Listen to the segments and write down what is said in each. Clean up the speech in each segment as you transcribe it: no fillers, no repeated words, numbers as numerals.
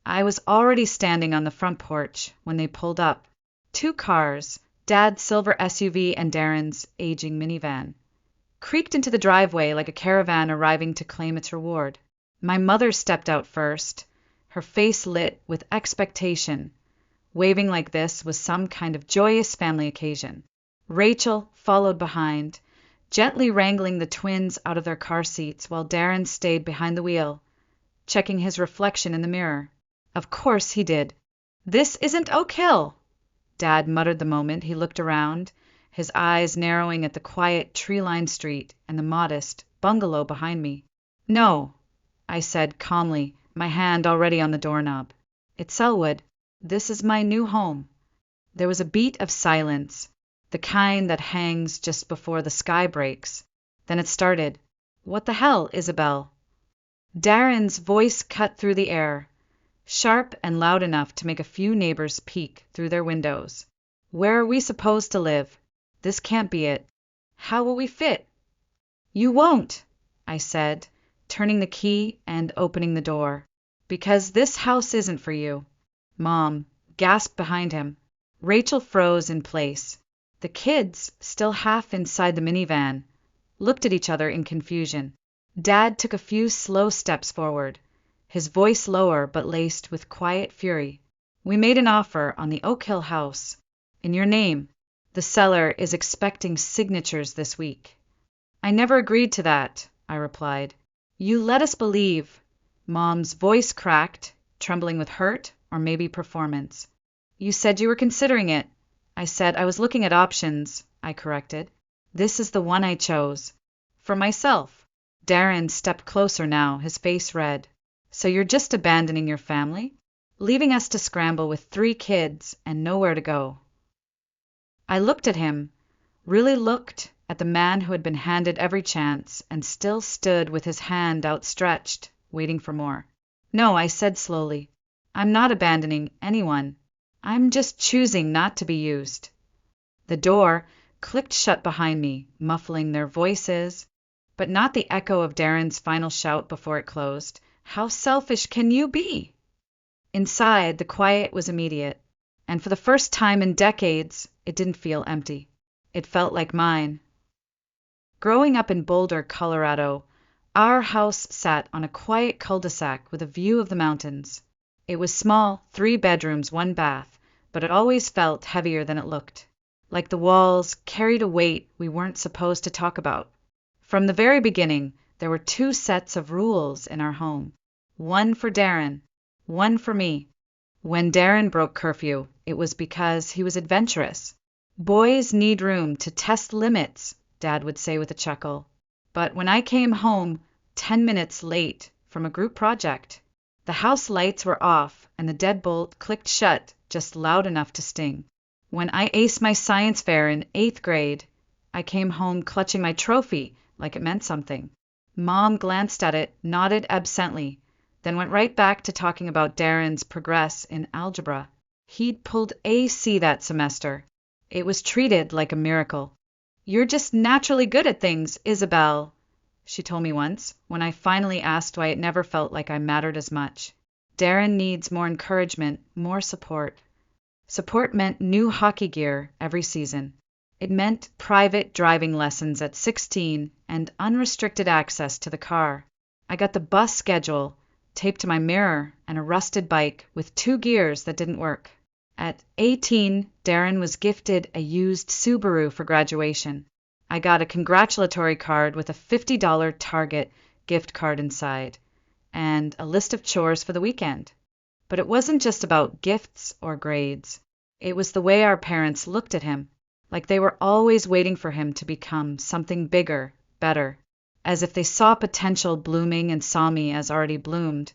I was already standing on the front porch when they pulled up. Two cars, Dad's silver SUV and Darren's aging minivan, creaked into the driveway like a caravan arriving to claim its reward. My mother stepped out first, her face lit with expectation. Waving like this was some kind of joyous family occasion. Rachel followed behind, gently wrangling the twins out of their car seats while Darren stayed behind the wheel, checking his reflection in the mirror. Of course he did. "This isn't Oak Hill," Dad muttered the moment he looked around, his eyes narrowing at the quiet tree-lined street and the modest bungalow behind me. "No," I said calmly, my hand already on the doorknob. "It's Selwood. This is my new home." There was a beat of silence, the kind that hangs just before the sky breaks. Then it started. "What the hell, Isabel?" Darren's voice cut through the air, sharp and loud enough to make a few neighbors peek through their windows. "Where are we supposed to live? This can't be it. How will we fit?" "You won't," I said, turning the key and opening the door. "Because this house isn't for you." Mom gasped behind him. Rachel froze in place. The kids, still half inside the minivan, looked at each other in confusion. Dad took a few slow steps forward, his voice lower but laced with quiet fury. "We made an offer on the Oak Hill house, in your name. The seller is expecting signatures this week." "I never agreed to that," I replied. "You led us believe." Mom's voice cracked, trembling with hurt or maybe performance. "You said you were considering it." "I said I was looking at options," I corrected. "This is the one I chose. For myself." Darren stepped closer now, his face red. "So you're just abandoning your family? Leaving us to scramble with 3 kids and nowhere to go?" I looked at him, really looked at the man who had been handed every chance and still stood with his hand outstretched, waiting for more. "No," I said slowly. "I'm not abandoning anyone. I'm just choosing not to be used." The door clicked shut behind me, muffling their voices, but not the echo of Darren's final shout before it closed. "How selfish can you be?" Inside, the quiet was immediate, and for the first time in decades, it didn't feel empty. It felt like mine. Growing up in Boulder, Colorado, our house sat on a quiet cul-de-sac with a view of the mountains. It was small, 3 bedrooms, 1 bath, but it always felt heavier than it looked, like the walls carried a weight we weren't supposed to talk about. From the very beginning, there were 2 sets of rules in our home. One for Darren, one for me. When Darren broke curfew, it was because he was adventurous. "Boys need room to test limits," Dad would say with a chuckle. But when I came home 10 minutes late from a group project, the house lights were off and the deadbolt clicked shut just loud enough to sting. When I aced my science fair in 8th grade, I came home clutching my trophy like it meant something. Mom glanced at it, nodded absently, then went right back to talking about Darren's progress in algebra. He'd pulled AC that semester. It was treated like a miracle. "You're just naturally good at things, Isabel," she told me once, when I finally asked why it never felt like I mattered as much. "Darren needs more encouragement, more support." Support meant new hockey gear every season. It meant private driving lessons at 16 and unrestricted access to the car. I got the bus schedule taped to my mirror and a rusted bike with 2 gears that didn't work. At 18, Darren was gifted a used Subaru for graduation. I got a congratulatory card with a $50 Target gift card inside, and a list of chores for the weekend. But it wasn't just about gifts or grades. It was the way our parents looked at him, like they were always waiting for him to become something bigger, better, as if they saw potential blooming and saw me as already bloomed,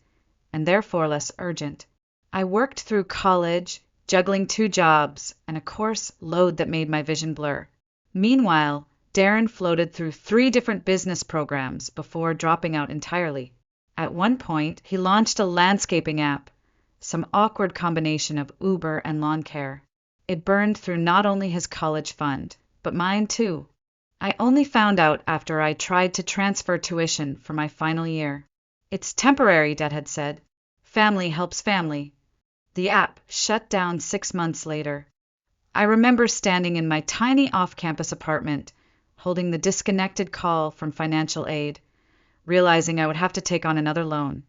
and therefore less urgent. I worked through college, juggling 2 jobs and a course load that made my vision blur. Meanwhile, Darren floated through 3 different business programs before dropping out entirely. At one point, he launched a landscaping app, some awkward combination of Uber and lawn care. It burned through not only his college fund, but mine too. I only found out after I tried to transfer tuition for my final year. "It's temporary," Dad had said. Family helps family. The app shut down 6 months later. I remember standing in my tiny off-campus apartment, holding the disconnected call from financial aid, realizing I would have to take on another loan,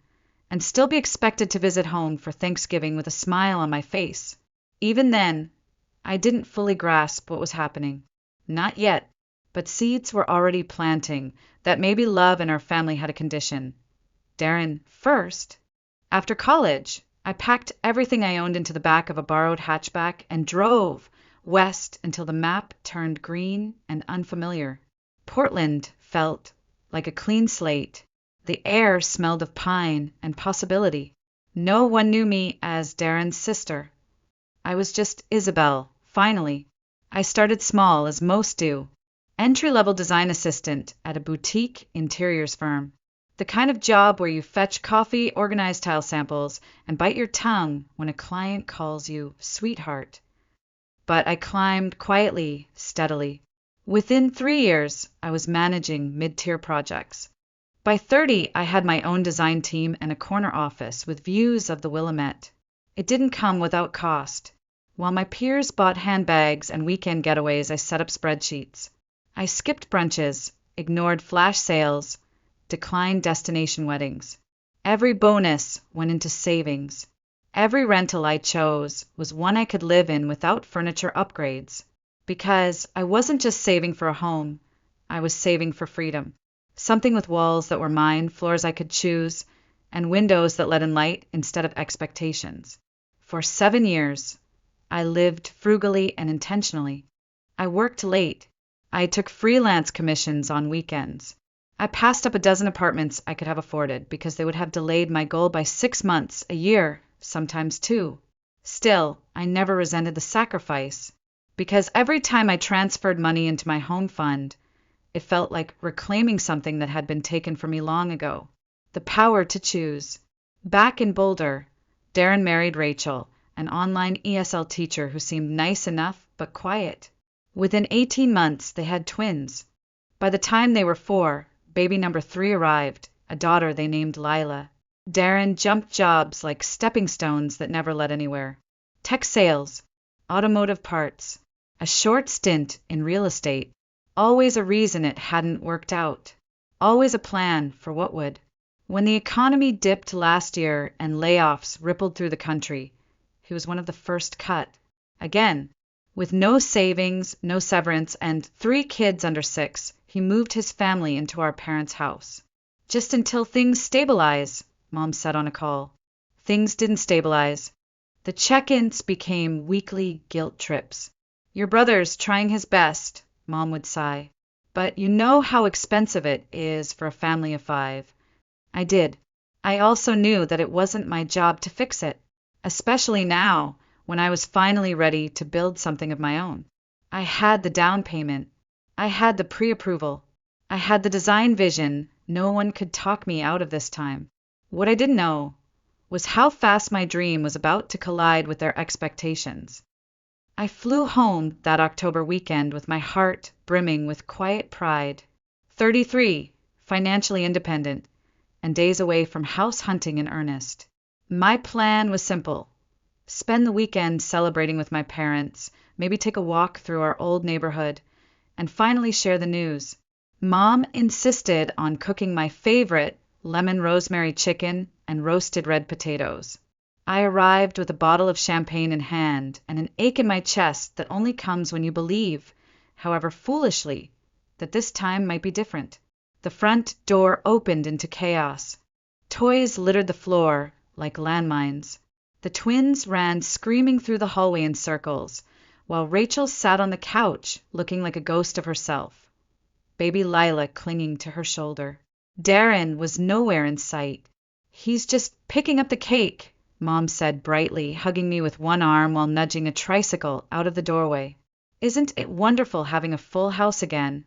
and still be expected to visit home for Thanksgiving with a smile on my face. Even then, I didn't fully grasp what was happening. Not yet, but seeds were already planting that maybe love in our family had a condition. Darren first. After college, I packed everything I owned into the back of a borrowed hatchback and drove west until the map turned green and unfamiliar. Portland felt like a clean slate. The air smelled of pine and possibility. No one knew me as Darren's sister. I was just Isabel, finally. I started small, as most do. Entry-level design assistant at a boutique interiors firm. The kind of job where you fetch coffee, organize tile samples, and bite your tongue when a client calls you sweetheart. But I climbed quietly, steadily. Within 3 years, I was managing mid-tier projects. By 30, I had my own design team and a corner office with views of the Willamette. It didn't come without cost. While my peers bought handbags and weekend getaways, I set up spreadsheets. I skipped brunches, ignored flash sales, declined destination weddings. Every bonus went into savings. Every rental I chose was one I could live in without furniture upgrades. Because I wasn't just saving for a home, I was saving for freedom. Something with walls that were mine, floors I could choose, and windows that let in light instead of expectations. For 7 years, I lived frugally and intentionally. I worked late. I took freelance commissions on weekends. I passed up a dozen apartments I could have afforded because they would have delayed my goal by 6 months, a year, sometimes 2. Still, I never resented the sacrifice, because every time I transferred money into my home fund, it felt like reclaiming something that had been taken from me long ago. The power to choose. Back in Boulder, Darren married Rachel, an online ESL teacher who seemed nice enough but quiet. Within 18 months, they had twins. By the time they were 4, baby number 3 arrived, a daughter they named Lila. Darren jumped jobs like stepping stones that never led anywhere. Tech sales, automotive parts, a short stint in real estate, always a reason it hadn't worked out, always a plan for what would. When the economy dipped last year and layoffs rippled through the country, he was one of the first cut. Again, with no savings, no severance, and 3 kids under 6, he moved his family into our parents' house. Just until things stabilize, Mom said on a call. Things didn't stabilize. The check-ins became weekly guilt trips. Your brother's trying his best, Mom would sigh. But you know how expensive it is for a family of 5. I did. I also knew that it wasn't my job to fix it, especially now when I was finally ready to build something of my own. I had the down payment. I had the pre-approval. I had the design vision. No one could talk me out of this time. What I didn't know was how fast my dream was about to collide with their expectations. I flew home that October weekend with my heart brimming with quiet pride. 33, financially independent, and days away from house hunting in earnest. My plan was simple. Spend the weekend celebrating with my parents, maybe take a walk through our old neighborhood, and finally share the news. Mom insisted on cooking my favorite lemon rosemary chicken and roasted red potatoes. I arrived with a bottle of champagne in hand and an ache in my chest that only comes when you believe, however foolishly, that this time might be different. The front door opened into chaos. Toys littered the floor like landmines. The twins ran screaming through the hallway in circles, while Rachel sat on the couch looking like a ghost of herself, baby Lila clinging to her shoulder. Darren was nowhere in sight. He's just picking up the cake, Mom said brightly, hugging me with one arm while nudging a tricycle out of the doorway. Isn't it wonderful having a full house again?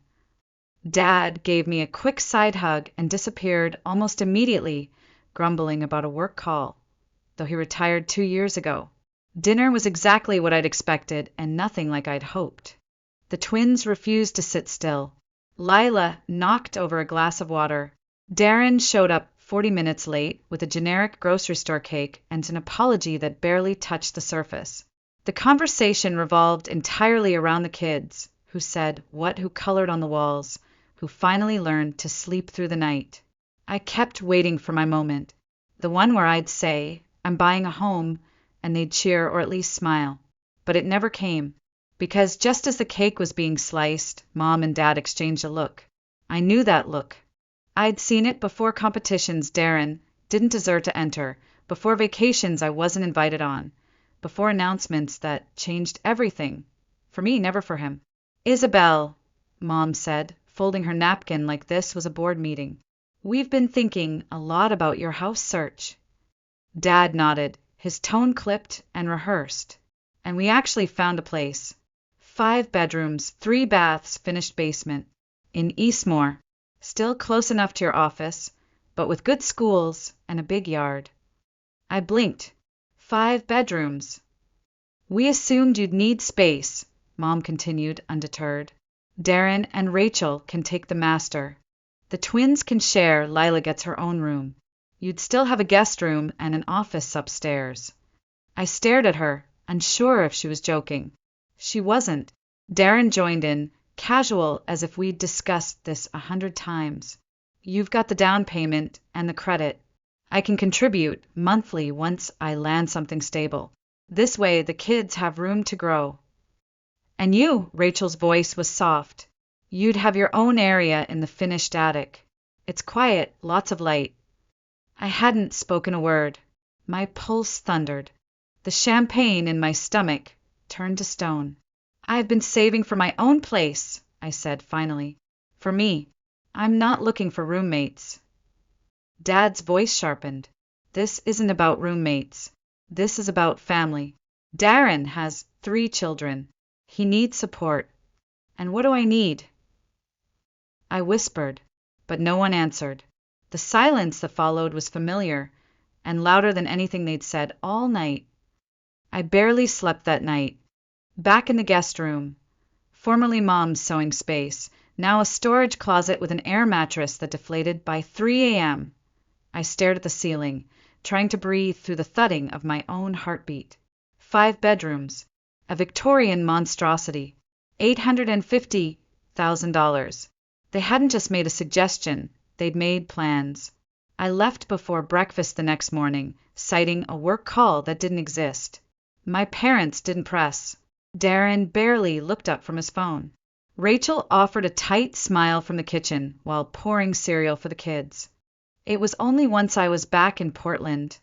Dad gave me a quick side hug and disappeared almost immediately, grumbling about a work call, though he retired 2 years ago. Dinner was exactly what I'd expected and nothing like I'd hoped. The twins refused to sit still. Lila knocked over a glass of water. Darren showed up 40 minutes late, with a generic grocery store cake and an apology that barely touched the surface. The conversation revolved entirely around the kids, who said what, who colored on the walls, who finally learned to sleep through the night. I kept waiting for my moment, the one where I'd say, I'm buying a home, and they'd cheer or at least smile. But it never came, because just as the cake was being sliced, Mom and Dad exchanged a look. I knew that look. I'd seen it before competitions Darren didn't deserve to enter, before vacations I wasn't invited on, before announcements that changed everything. For me, never for him. Isabel, Mom said, folding her napkin like this was a board meeting. We've been thinking a lot about your house search. Dad nodded, his tone clipped and rehearsed. And we actually found a place. 5 bedrooms, 3 baths, finished basement. In Eastmoor. Still close enough to your office, but with good schools and a big yard. I blinked. 5 bedrooms. We assumed you'd need space, Mom continued, undeterred. Darren and Rachel can take the master. The twins can share. Lila gets her own room. You'd still have a guest room and an office upstairs. I stared at her, unsure if she was joking. She wasn't. Darren joined in, casual as if we'd discussed this 100 times. You've got the down payment and the credit. I can contribute monthly once I land something stable. This way the kids have room to grow. And you, Rachel's voice was soft. You'd have your own area in the finished attic. It's quiet, lots of light. I hadn't spoken a word. My pulse thundered. The champagne in my stomach turned to stone. I've been saving for my own place, I said finally. For me. I'm not looking for roommates. Dad's voice sharpened. This isn't about roommates. This is about family. Darren has 3 children. He needs support. And what do I need? I whispered, but no one answered. The silence that followed was familiar, and louder than anything they'd said all night. I barely slept that night. Back in the guest room, formerly Mom's sewing space, now a storage closet with an air mattress that deflated by 3 a.m. I stared at the ceiling, trying to breathe through the thudding of my own heartbeat. 5 bedrooms, a Victorian monstrosity, $850,000. They hadn't just made a suggestion, they'd made plans. I left before breakfast the next morning, citing a work call that didn't exist. My parents didn't press. Darren barely looked up from his phone. Rachel offered a tight smile from the kitchen while pouring cereal for the kids. It was only once I was back in Portland,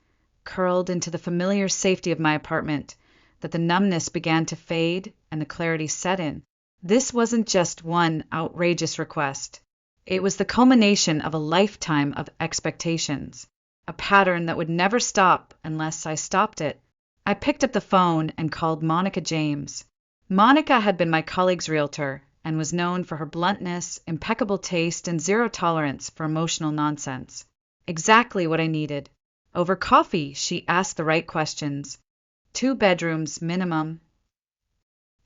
curled into the familiar safety of my apartment, that the numbness began to fade and the clarity set in. This wasn't just one outrageous request. It was the culmination of a lifetime of expectations, a pattern that would never stop unless I stopped it. I picked up the phone and called Monica James. Monica had been my colleague's realtor and was known for her bluntness, impeccable taste, and zero tolerance for emotional nonsense. Exactly what I needed. Over coffee, she asked the right questions. 2 bedrooms minimum.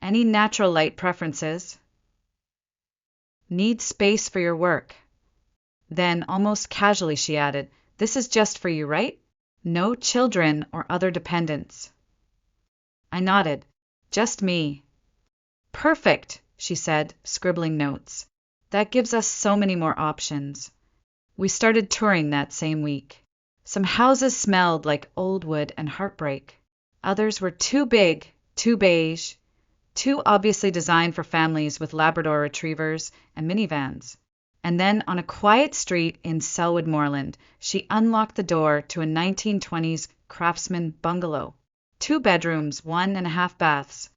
Any natural light preferences? Need space for your work. Then, almost casually, she added, This is just for you, right? No children or other dependents. I nodded. Just me. Perfect, she said, scribbling notes. That gives us so many more options. We started touring that same week. Some houses smelled like old wood and heartbreak. Others were too big, too beige, too obviously designed for families with Labrador retrievers and minivans. And then on a quiet street in Selwood Moorland, she unlocked the door to a 1920s craftsman bungalow. 2 bedrooms, 1.5 baths,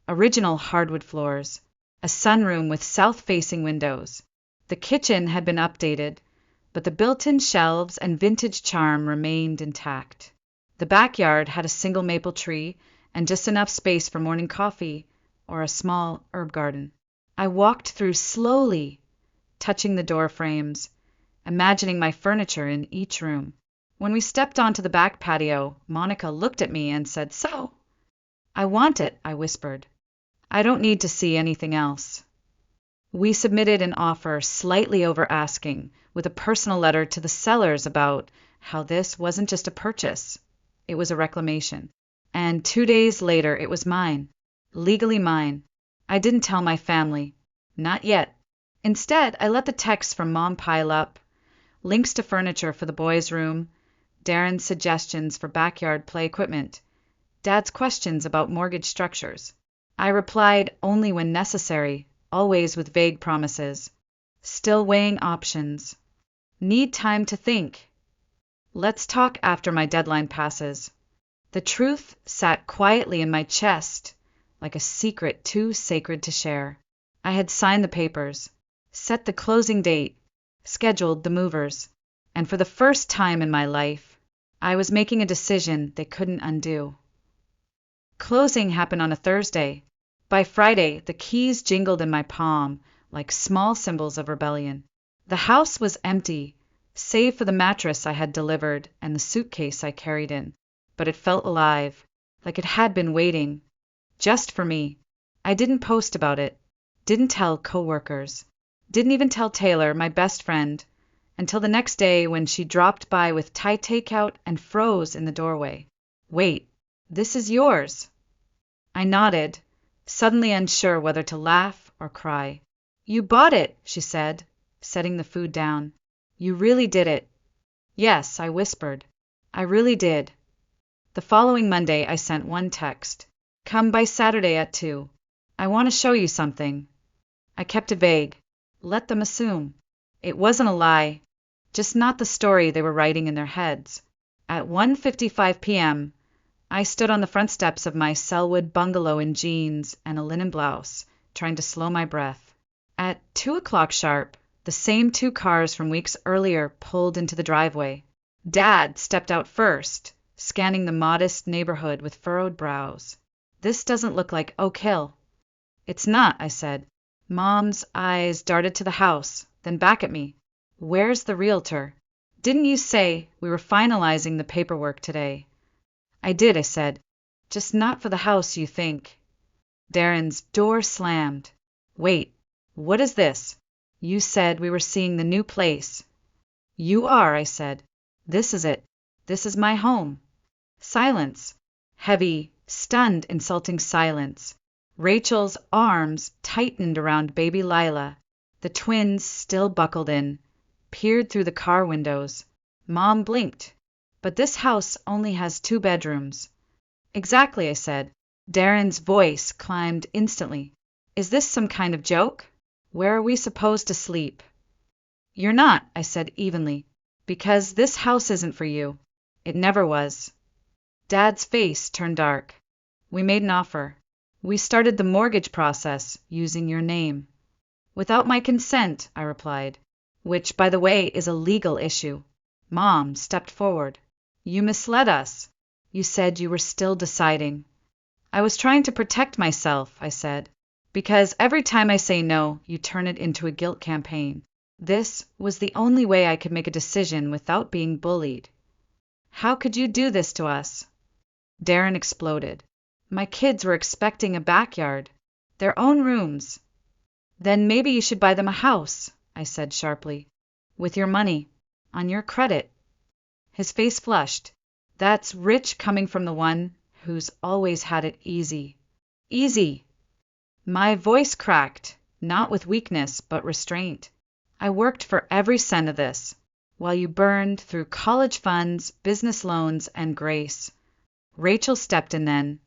original hardwood floors, a sunroom with south-facing windows. The kitchen had been updated, but the built-in shelves and vintage charm remained intact. The backyard had a single maple tree and just enough space for morning coffee or a small herb garden. I walked through slowly, touching the door frames, imagining my furniture in each room. When we stepped onto the back patio, Monica looked at me and said, So? I want it, I whispered. I don't need to see anything else. We submitted an offer slightly over asking, with a personal letter to the sellers about how this wasn't just a purchase, it was a reclamation. And 2 days later, it was mine, legally mine. I didn't tell my family. Not yet. Instead, I let the texts from Mom pile up, links to furniture for the boys' room, Darren's suggestions for backyard play equipment, Dad's questions about mortgage structures. I replied only when necessary, always with vague promises. Still weighing options. Need time to think. Let's talk after my deadline passes. The truth sat quietly in my chest, like a secret too sacred to share. I had signed the papers, set the closing date, scheduled the movers, and for the first time in my life, I was making a decision they couldn't undo. Closing happened on a Thursday. By Friday, the keys jingled in my palm like small symbols of rebellion. The house was empty, save for the mattress I had delivered and the suitcase I carried in, but it felt alive, like it had been waiting, just for me. I didn't post about it, didn't tell coworkers, didn't even tell Taylor, my best friend, until the next day when she dropped by with Thai takeout and froze in the doorway. Wait, this is yours. I nodded, suddenly unsure whether to laugh or cry. You bought it, she said, setting the food down. You really did it. Yes, I whispered. I really did. The following Monday, I sent one text. Come by Saturday at 2. I want to show you something. I kept it vague. Let them assume. It wasn't a lie, just not the story they were writing in their heads. At 1:55 p.m., I stood on the front steps of my Selwood bungalow in jeans and a linen blouse, trying to slow my breath. At 2 o'clock sharp, the same two cars from weeks earlier pulled into the driveway. Dad stepped out first, scanning the modest neighborhood with furrowed brows. This doesn't look like Oak Hill. It's not, I said. Mom's eyes darted to the house, then back at me. Where's the realtor? Didn't you say we were finalizing the paperwork today? I did, I said. Just not for the house, you think. Darren's door slammed. Wait, what is this? You said we were seeing the new place. You are, I said. This is it. This is my home. Silence. Heavy, stunned, insulting silence. Rachel's arms tightened around baby Lila. The twins, still buckled in, peered through the car windows. Mom blinked. But this house only has 2 bedrooms. Exactly, I said. Darren's voice climbed instantly. Is this some kind of joke? Where are we supposed to sleep? You're not, I said evenly, because this house isn't for you. It never was. Dad's face turned dark. We made an offer. We started the mortgage process using your name. Without my consent, I replied, which, by the way, is a legal issue. Mom stepped forward. You misled us. You said you were still deciding. I was trying to protect myself, I said, because every time I say no, you turn it into a guilt campaign. This was the only way I could make a decision without being bullied. How could you do this to us? Darren exploded. My kids were expecting a backyard, their own rooms. Then maybe you should buy them a house, I said sharply. With your money, on your credit. His face flushed. That's rich coming from the one who's always had it easy. Easy. My voice cracked, not with weakness, but restraint. I worked for every cent of this, while you burned through college funds, business loans, and grace. Rachel stepped in then,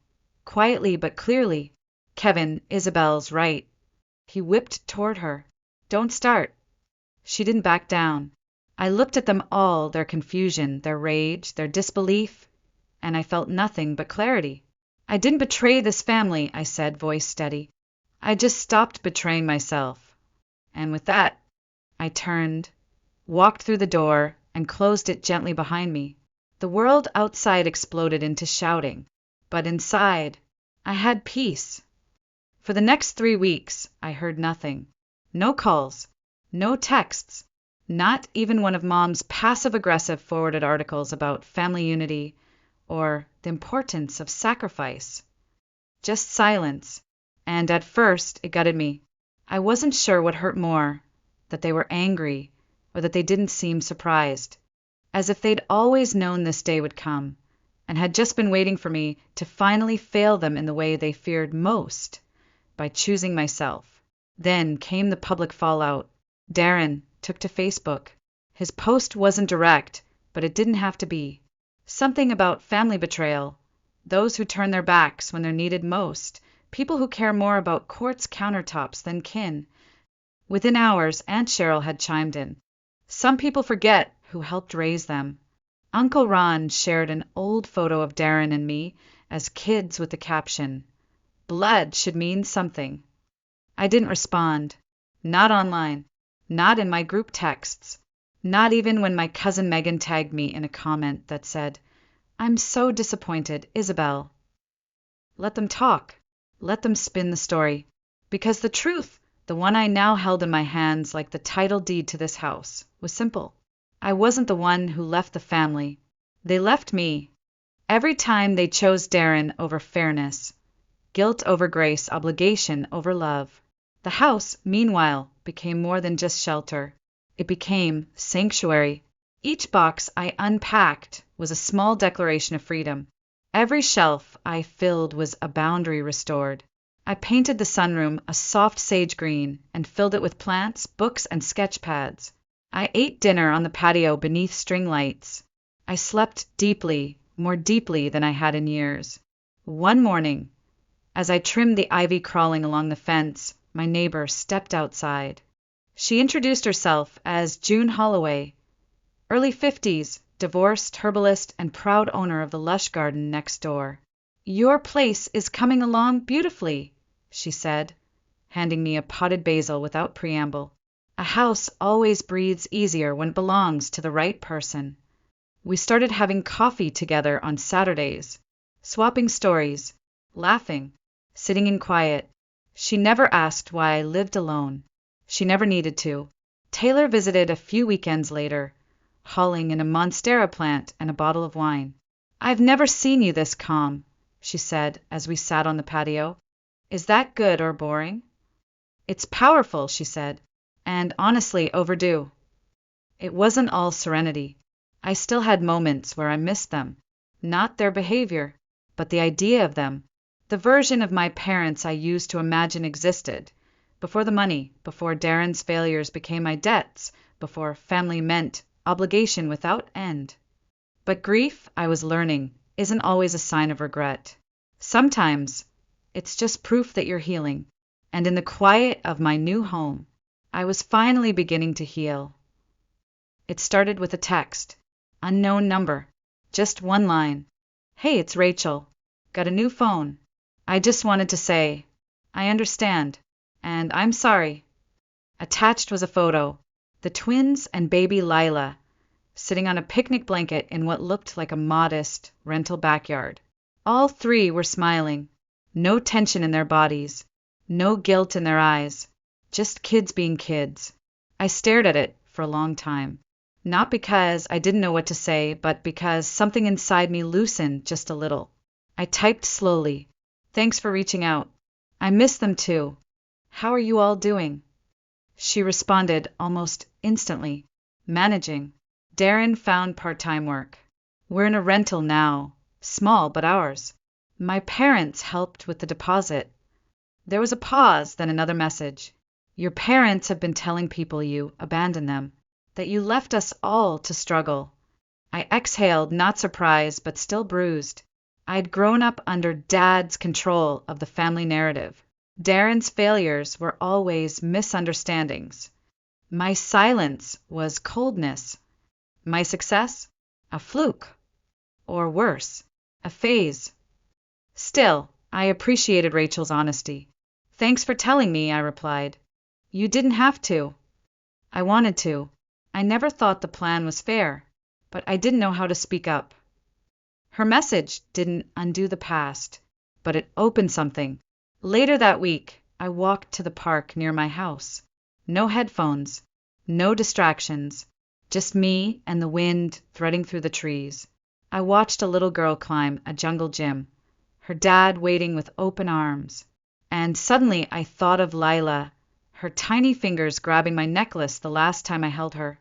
quietly but clearly. Kevin, Isabel's right. He whipped toward her. Don't start. She didn't back down. I looked at them all, their confusion, their rage, their disbelief, and I felt nothing but clarity. I didn't betray this family, I said, voice steady. I just stopped betraying myself. And with that, I turned, walked through the door, and closed it gently behind me. The world outside exploded into shouting, but inside, I had peace. For the next 3 weeks, I heard nothing. No calls, no texts, not even one of Mom's passive-aggressive forwarded articles about family unity or the importance of sacrifice. Just silence, and at first it gutted me. I wasn't sure what hurt more, that they were angry or that they didn't seem surprised, as if they'd always known this day would come and had just been waiting for me to finally fail them in the way they feared most, by choosing myself. Then came the public fallout. Darren took to Facebook. His post wasn't direct, but it didn't have to be. Something about family betrayal, those who turn their backs when they're needed most, people who care more about quartz countertops than kin. Within hours, Aunt Cheryl had chimed in. Some people forget who helped raise them. Uncle Ron shared an old photo of Darren and me as kids with the caption, "Blood should mean something." I didn't respond. Not online. Not in my group texts. Not even when my cousin Megan tagged me in a comment that said, "I'm so disappointed, Isabel." Let them talk. Let them spin the story. Because the truth, the one I now held in my hands like the title deed to this house, was simple. I wasn't the one who left the family. They left me. Every time they chose Darren over fairness, guilt over grace, obligation over love. The house, meanwhile, became more than just shelter. It became sanctuary. Each box I unpacked was a small declaration of freedom. Every shelf I filled was a boundary restored. I painted the sunroom a soft sage green and filled it with plants, books, and sketch pads. I ate dinner on the patio beneath string lights. I slept deeply, more deeply than I had in years. One morning, as I trimmed the ivy crawling along the fence, my neighbor stepped outside. She introduced herself as June Holloway, early 50s, divorced, herbalist, and proud owner of the lush garden next door. "Your place is coming along beautifully," she said, handing me a potted basil without preamble. A house always breathes easier when it belongs to the right person. We started having coffee together on Saturdays, swapping stories, laughing, sitting in quiet. She never asked why I lived alone. She never needed to. Taylor visited a few weekends later, hauling in a monstera plant and a bottle of wine. "I've never seen you this calm," she said as we sat on the patio. "Is that good or boring?" "It's powerful," she said, "and honestly overdue." It wasn't all serenity. I still had moments where I missed them. Not their behavior, but the idea of them. The version of my parents I used to imagine existed. Before the money, before Darren's failures became my debts, before family meant obligation without end. But grief, I was learning, isn't always a sign of regret. Sometimes it's just proof that you're healing. And in the quiet of my new home, I was finally beginning to heal. It started with a text. Unknown number. Just one line. "Hey, it's Rachel. Got a new phone. I just wanted to say, I understand, and I'm sorry." Attached was a photo. The twins and baby Lila, sitting on a picnic blanket in what looked like a modest rental backyard. All three were smiling. No tension in their bodies. No guilt in their eyes. Just kids being kids. I stared at it for a long time. Not because I didn't know what to say, but because something inside me loosened just a little. I typed slowly. "Thanks for reaching out. I miss them too. How are you all doing?" She responded almost instantly. "Managing. Darren found part-time work. We're in a rental now. Small, but ours. My parents helped with the deposit." There was a pause, then another message. "Your parents have been telling people you abandoned them, that you left us all to struggle." I exhaled, not surprised, but still bruised. I'd grown up under Dad's control of the family narrative. Darren's failures were always misunderstandings. My silence was coldness. My success? A fluke. Or worse, a phase. Still, I appreciated Rachel's honesty. "Thanks for telling me," I replied. "You didn't have to." I wanted to. I never thought the plan was fair, but I didn't know how to speak up. Her message didn't undo the past, but it opened something. Later that week, I walked to the park near my house. No headphones, no distractions, just me and the wind threading through the trees. I watched a little girl climb a jungle gym, her dad waiting with open arms. And suddenly I thought of Lila, her tiny fingers grabbing my necklace the last time I held her.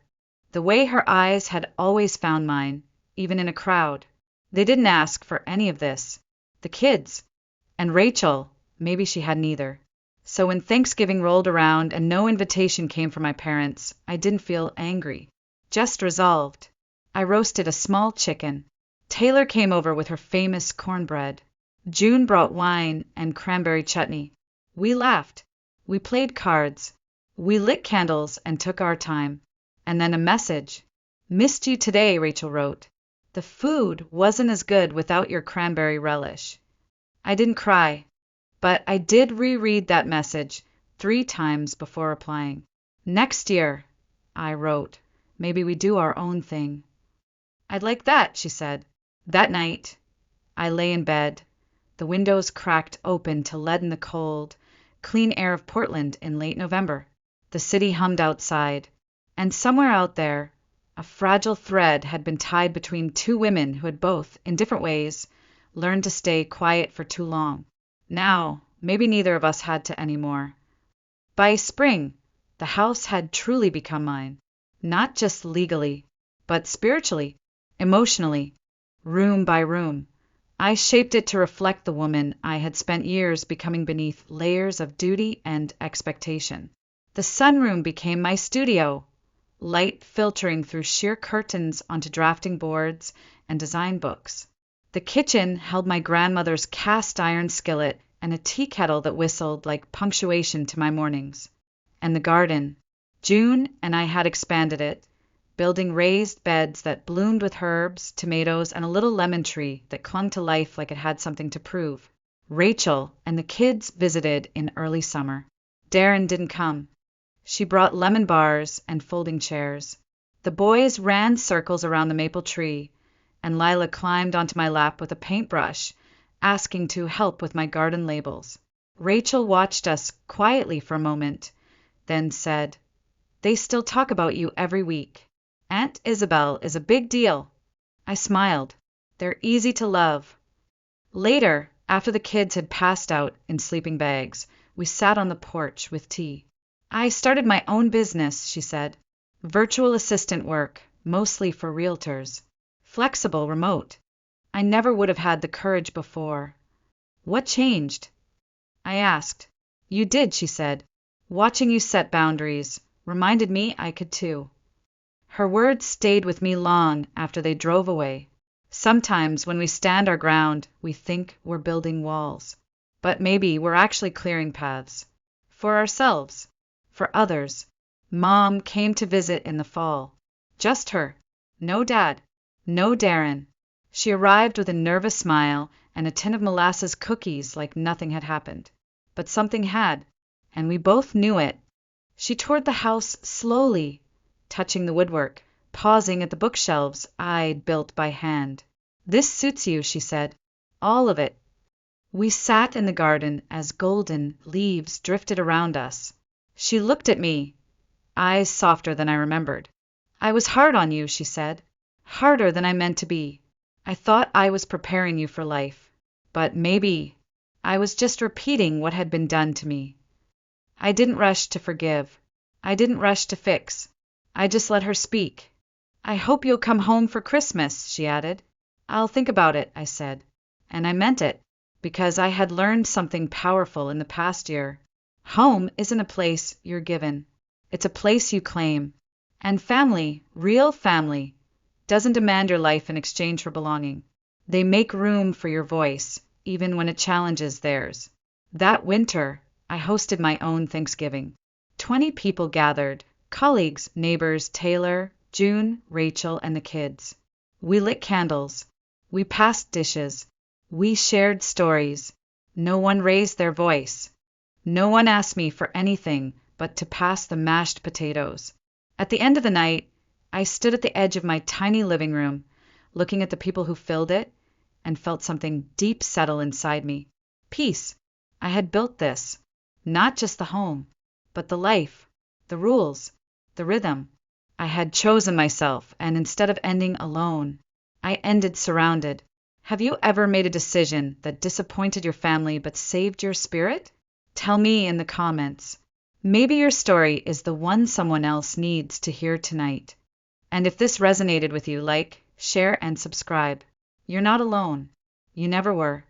The way her eyes had always found mine, even in a crowd. They didn't ask for any of this. The kids. And Rachel, maybe she hadn't either. So when Thanksgiving rolled around and no invitation came from my parents, I didn't feel angry, just resolved. I roasted a small chicken. Taylor came over with her famous cornbread. June brought wine and cranberry chutney. We laughed. We played cards. We lit candles and took our time. And then a message. "Missed you today," Rachel wrote. "The food wasn't as good without your cranberry relish." I didn't cry, but I did reread that message 3 times before replying. "Next year," I wrote, "maybe we do our own thing." "I'd like that," she said. That night, I lay in bed, the windows cracked open to let in the cold, clean air of Portland in late November. The city hummed outside, and somewhere out there, a fragile thread had been tied between 2 women who had both, in different ways, learned to stay quiet for too long. Now, maybe neither of us had to anymore. By spring, the house had truly become mine, not just legally, but spiritually, emotionally, room by room. I shaped it to reflect the woman I had spent years becoming beneath layers of duty and expectation. The sunroom became my studio, light filtering through sheer curtains onto drafting boards and design books. The kitchen held my grandmother's cast iron skillet and a tea kettle that whistled like punctuation to my mornings. And the garden. June and I had expanded it, building raised beds that bloomed with herbs, tomatoes, and a little lemon tree that clung to life like it had something to prove. Rachel and the kids visited in early summer. Darren didn't come. She brought lemon bars and folding chairs. The boys ran circles around the maple tree, and Lila climbed onto my lap with a paintbrush, asking to help with my garden labels. Rachel watched us quietly for a moment, then said, "They still talk about you every week. Aunt Isabel is a big deal." I smiled. They're easy to love. Later, after the kids had passed out in sleeping bags, we sat on the porch with tea. "I started my own business," she said. "Virtual assistant work, mostly for realtors. Flexible, remote. I never would have had the courage before." "What changed?" I asked. "You did," she said. "Watching you set boundaries reminded me I could too." Her words stayed with me long after they drove away. Sometimes when we stand our ground, we think we're building walls. But maybe we're actually clearing paths. For ourselves. For others. Mom came to visit in the fall. Just her. No dad. No Darren. She arrived with a nervous smile and a tin of molasses cookies like nothing had happened. But something had, and we both knew it. She toured the house slowly, touching the woodwork, pausing at the bookshelves I'd built by hand. "This suits you," she said. "All of it." We sat in the garden as golden leaves drifted around us. She looked at me, eyes softer than I remembered. "I was hard on you," she said. "Harder than I meant to be. I thought I was preparing you for life. But maybe I was just repeating what had been done to me." I didn't rush to forgive. I didn't rush to fix. I just let her speak. "I hope you'll come home for Christmas," she added. "I'll think about it," I said. And I meant it, because I had learned something powerful in the past year. Home isn't a place you're given. It's a place you claim. And family, real family, doesn't demand your life in exchange for belonging. They make room for your voice, even when it challenges theirs. That winter, I hosted my own Thanksgiving. 20 people gathered. Colleagues, neighbors, Taylor, June, Rachel, and the kids. We lit candles. We passed dishes. We shared stories. No one raised their voice. No one asked me for anything but to pass the mashed potatoes. At the end of the night, I stood at the edge of my tiny living room, looking at the people who filled it, and felt something deep settle inside me. Peace. I had built this. Not just the home, but the life, the rules, the rhythm. I had chosen myself, and instead of ending alone, I ended surrounded. Have you ever made a decision that disappointed your family but saved your spirit? Tell me in the comments. Maybe your story is the one someone else needs to hear tonight. And if this resonated with you, like, share, and subscribe. You're not alone. You never were.